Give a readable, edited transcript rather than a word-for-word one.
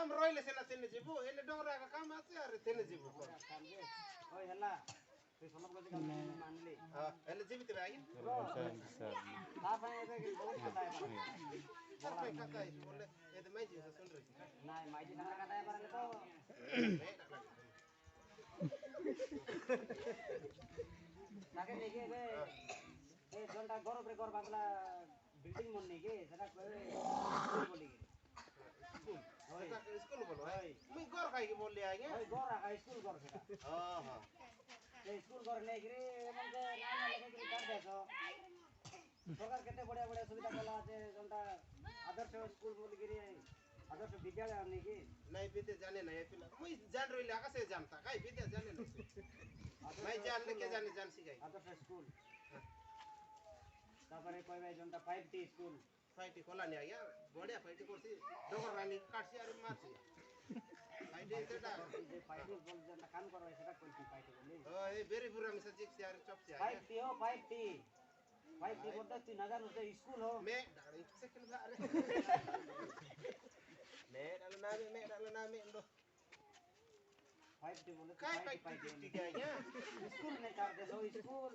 काम रोइले सेना तेने जीबू एले डोरा का काम आसे अरे तेने जीबू काम जे ओय हल्ला ते सोलम को काम मानले हां एले जीवित भाई सर आप है के बहुत पता है सर पे कथा है बोले ये तो मैं जी सुन रही थी ना माई जी खाना खाता है पर तो ताके लेके बे ए जोंटा घर ऊपर घर बांधला बिल्डिंग मन नहीं के सेटा स्कूल बोली के स्कूल बोलो है मैं घर खाई के बोल ले आगे ओए घर आ स्कूल घर सेटा हां हां ए स्कूल घर ले गिरे मन के नाम लेके गिरे कर देसो सरकार केते बढ़िया बढ़िया सुविधा कला আছে जोंटा आदर्श स्कूल बोल गिरे आदर्श विद्यालय आने की नहीं विद्या जाने नहीं फिर मैं जान रही लगा से जानता काई विद्या जाने नहीं मैं जान लेके जान सिखाई आदर्श स्कूल तापरे कोई भाई जोंटा 5T स्कूल फाइटी खोला नहीं आया बढ़िया फाइटी करसी डोगर रानी काटसी अरे मारसी फाइटी सेटा जे 5T बोल जोंटा काम करवाई सेटा कोई 5T बोली ओए वेरी बुरा मिसा जिक से अरे चप से 5T हो 5T 5T बोलते 3000 रुपए स्कूल हो मैं डाली सेकंड बार मैं डालो ना मैं दो 5T बोले काय 5T क्या है स्कूल में कर दे सो स्कूल